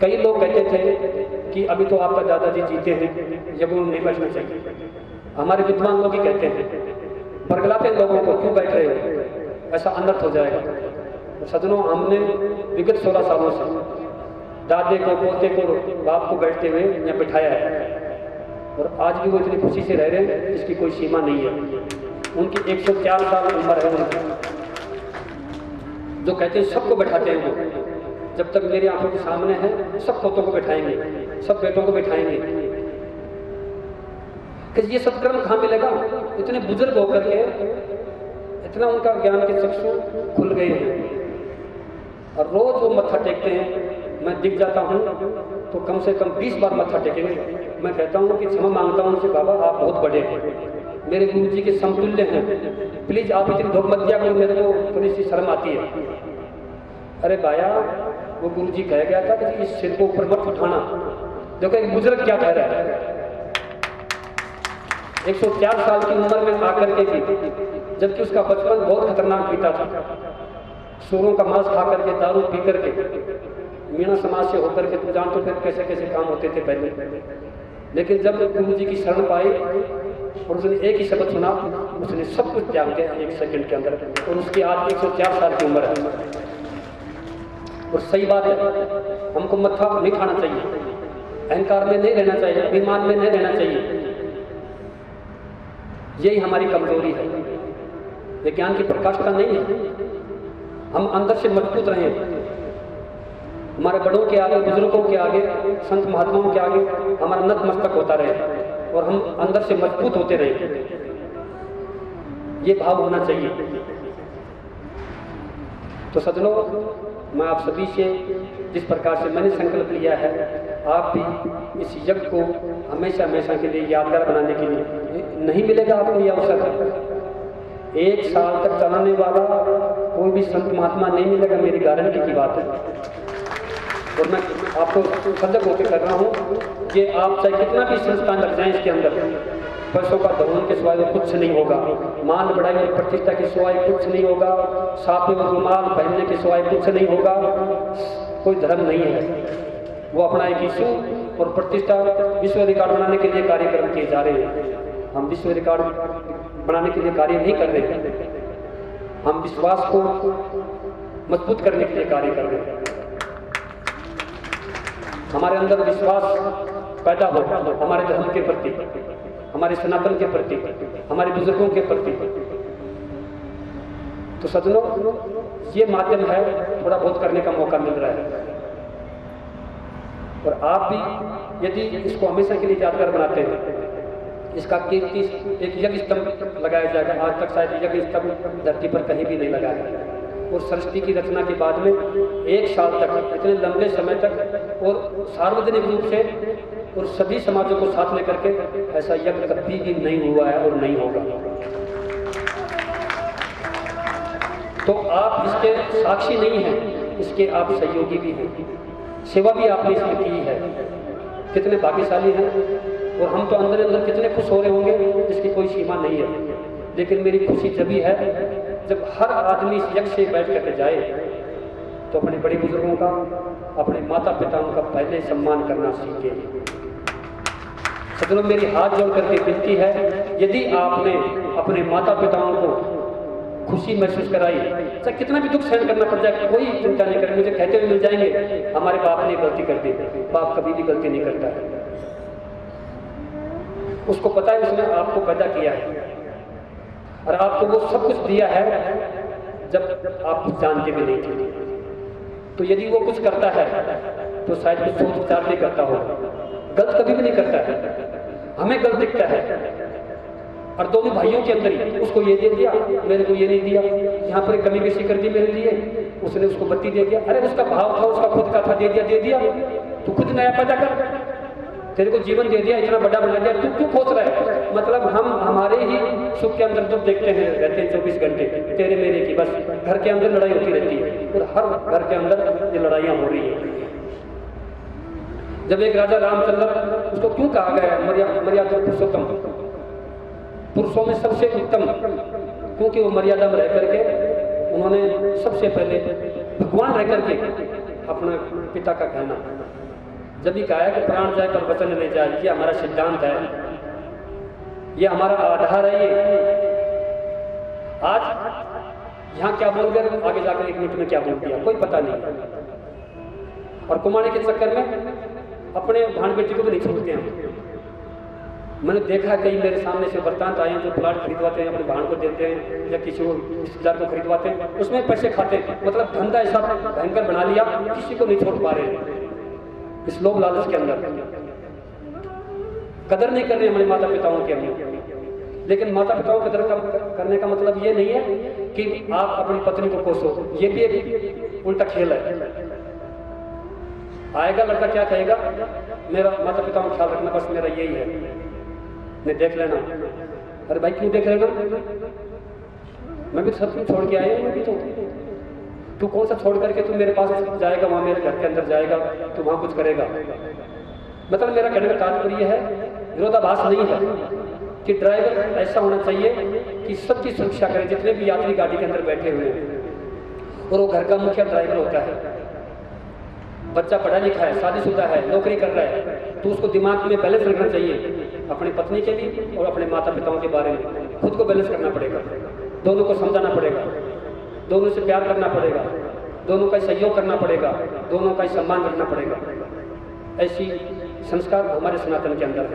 कई लोग कहते थे कि अभी तो आपका दादाजी जीते हैं, जब उन्हें नहीं बैठना चाहिए। हमारे विद्वान लोग ही कहते हैं, बरगलाते लोगों को क्यों बैठ रहे हो, ऐसा अनर्थ हो जाएगा। तो सज्जनों, हमने विगत 16 सालों से दादे को, पोते को, बाप को बैठते हुए यहाँ बिठाया है, और आज भी वो इतनी खुशी से रह रहे हैं, इसकी कोई सीमा नहीं है। उनकी 104 साल उम्र है उनकी। जो कहते हैं सबको बैठाते हैं वो, जब तक मेरी आंखों के सामने है सब पोतों को बैठाएंगे, सब बेटों को बैठाएंगे। कि ये सत्कर्म कहाँ मिलेगा? इतने बुजुर्ग होकर के इतना उनका ज्ञान के चक्षु खुल गए हैं, और रोज वो मत्था टेकते हैं। मैं दिख जाता हूँ तो कम से कम 20 बार मत्था टेकेंगे। मैं कहता हूँ कि क्षमा मांगता हूँ उनसे, बाबा आप बहुत बड़े हैं, मेरे गुरु जी के समतुल्य हैं, प्लीज आप इतनी धोख मत दिया करो, मेरे को थोड़ी सी शर्म आती है। अरे भाया, वो गुरु जी कह गया था कि इस सिर को ऊपर मत उठाना। देखो एक बुजुर्ग क्या कह रहा है, 104 साल की उम्र में आकर के भी, जबकि उसका बचपन बहुत खतरनाक बीता था। सूरों का मांस खा करके, दारू पी करके, मीणा समाज से होकर के, तुम जानते फिर कैसे कैसे काम होते थे पहले। लेकिन जब गुरु जी की शरण पाई और उसने एक ही शब्द सुना, उसने सब कुछ त्याग दिया 1 सेकंड के अंदर, और उसकी आज 104 साल की उम्र है। और सही बात है, हमको मत्था नहीं खाना चाहिए, अहंकार में नहीं रहना चाहिए, अभिमान में नहीं रहना चाहिए। यही हमारी कमजोरी है, विज्ञान की प्रकाष्ठा नहीं है। हम अंदर से मजबूत रहें, हमारे बड़ों के आगे, बुजुर्गों के आगे, संत महात्माओं के आगे हमारा नतमस्तक होता रहे, और हम अंदर से मजबूत होते रहे। ये भाव होना चाहिए। तो सज्जनों, मैं आप सभी से जिस प्रकार से मैंने संकल्प लिया है, आप भी इस यज्ञ को हमेशा हमेशा के लिए यादगार बनाने के लिए, नहीं मिलेगा आपको यह अवसर। 1 साल तक चलाने वाला कोई भी संत महात्मा नहीं मिलेगा, मेरी गारंटी की बात है। और मैं आपको सजग होकर कर रहा हूँ कि आप चाहे कितना भी संस्थान लग जाए इसके अंदर, पैसों का धन के सिवाय कुछ नहीं होगा, मान बढ़ाई और प्रतिष्ठा के सिवाय कुछ नहीं होगा, साफे और रुमाल पहनने के सिवाय कुछ नहीं होगा। कोई धर्म नहीं है, वो अपना एक इशू और प्रतिष्ठा, विश्व रिकॉर्ड बनाने के लिए कार्यक्रम किए जा रहे हैं। हम विश्व रिकॉर्ड बनाने के लिए कार्य नहीं कर रहे हैं, हम विश्वास को मजबूत करने के लिए कार्य कर रहे हैं। हमारे अंदर विश्वास पैदा हो हमारे धर्म के प्रति, हमारे सनातन के प्रति, हमारे बुजुर्गों के प्रति। तो सज्जनों, ये माध्यम है, थोड़ा बहुत करने का मौका मिल रहा है। और आप भी यदि इसको हमेशा के लिए यादगार बनाते हैं, इसका कीर्ति एक यज्ञ स्तंभ लगाया जाएगा। आज तक शायद यज्ञ स्तंभ धरती पर कहीं भी नहीं लगाया। और सरस्वती की रचना के बाद में 1 साल तक, इतने लंबे समय तक, और सार्वजनिक रूप से और सभी समाजों को साथ लेकर के ऐसा यज्ञ कभी भी नहीं हुआ है और नहीं होगा। तो आप इसके साक्षी नहीं हैं, इसके आप सहयोगी भी हैं। सेवा भी आपने इसमें की है, कितने भाग्यशाली हैं। और हम तो अंदर अंदर कितने खुश हो रहे होंगे, जिसकी कोई सीमा नहीं है। लेकिन मेरी खुशी तभी है जब हर आदमी इस यज्ञ से बैठ करके जाए तो अपने बड़े बुजुर्गों का, अपने माता पिताओं का पहले सम्मान करना सीखे। सज्जनों, मेरी हाथ जोड़ करके विनती है, यदि आपने अपने माता पिताओं को खुशी महसूस कराई, चाहे कितना भी दुख सहन करना पड़ जाए, कोई चिंता नहीं करें। मुझे कहते हुए मिल जाएंगे, हमारे बाप ने गलती कर दी। बाप कभी भी गलती नहीं करता है, उसको पता है उसने आपको पैदा किया है और आपको वो सब कुछ दिया है जब आप कुछ जानते भी नहीं थे। तो यदि वो कुछ करता है तो शायद कुछ सोच विचार नहीं करता हो, गलत कभी भी नहीं करता है। हमें गलत दिखता है, और दोनों भाइयों के अंदर ही, उसको ये दे दिया, मेरे को ये नहीं दिया, यहाँ पर कमी बेशी कर दी मेरे लिए, उसने उसको बत्ती दे दिया। अरे उसका भाव था, उसका खुद का था, दे दिया। तू खुद नया पैदा कर, तेरे को जीवन दे दिया, इतना बड़ा बना दिया, तू क्यों खोज रहा है? मतलब हम हमारे ही सुख के अंदर दुख देखते हैं, रहते हैं 24 घंटे तेरे मेरे की। बस घर के अंदर लड़ाई होती रहती है, और हर घर के अंदर ये लड़ाइयाँ हो रही हैं। जब एक राजा रामचंद्र, उसको क्यों कहा गया मर्यादा पुरुषोत्तम, पुरुषों में सबसे उत्तम, क्योंकि वो मर्यादा में रह करके उन्होंने सबसे पहले भगवान रह करके अपना पिता का कहना, जब भी कहा है कि प्राण जाए पर वचन नहीं जाए, ये हमारा सिद्धांत है, ये हमारा आधार है। ये आज यहाँ क्या बोल गए, आगे जाकर 1 मिनट में क्या बोल दिया, कोई पता नहीं। और कुमाने के चक्कर में अपने भाण बेटी को भी नहीं छोड़ते हैं। मैंने देखा कई मेरे सामने से वृत्तांत आए हैं जो प्लाट खरीदवाते हैं, अपने भाण को देते हैं या किसी को रिश्तेदार को खरीदवाते हैं, उसमें पैसे खाते हैं। मतलब धंधा ऐसा भयंकर बना लिया, किसी को नहीं छोड़ पा रहे हैं इस लोभ लालच के अंदर। कदर नहीं कर रहे हमारे माता पिताओं के हम। लेकिन माता पिताओं की कदर करने का मतलब ये नहीं है कि आप अपनी पत्नी को कोसो, ये भी एक उल्टा खेल है। आएगा लड़का क्या कहेगा, मेरा माता पिताओं का ख्याल रखना, बस मेरा यही है, नहीं देख लेना। अरे भाई क्यों देख लेना, मैं भी सब कुछ छोड़ के आया हूँ, मैं भी तो। तू कौन सा छोड़ करके तू मेरे पास जाएगा, वहां मेरे घर के अंदर जाएगा, तू वहां कुछ करेगा। मतलब मेरा कहने का तात्पर्य है, विरोधाभास नहीं है कि ड्राइवर ऐसा होना चाहिए कि सबकी सुरक्षा करे, जितने भी यात्री गाड़ी के अंदर बैठे हुए हैं, और वो घर का मुखिया ड्राइवर होता है। बच्चा पढ़ा लिखा है, शादीशुदा है, नौकरी कर रहा है, तो उसको दिमाग में बैलेंस रखना चाहिए, अपनी पत्नी के भी और अपने माता पिताओं के बारे में खुद को बैलेंस करना पड़ेगा। दोनों को समझाना पड़ेगा, दोनों से प्यार करना पड़ेगा, दोनों का सहयोग करना पड़ेगा, दोनों का सम्मान रखना पड़ेगा। ऐसी संस्कार हमारे सनातन के अंदर है।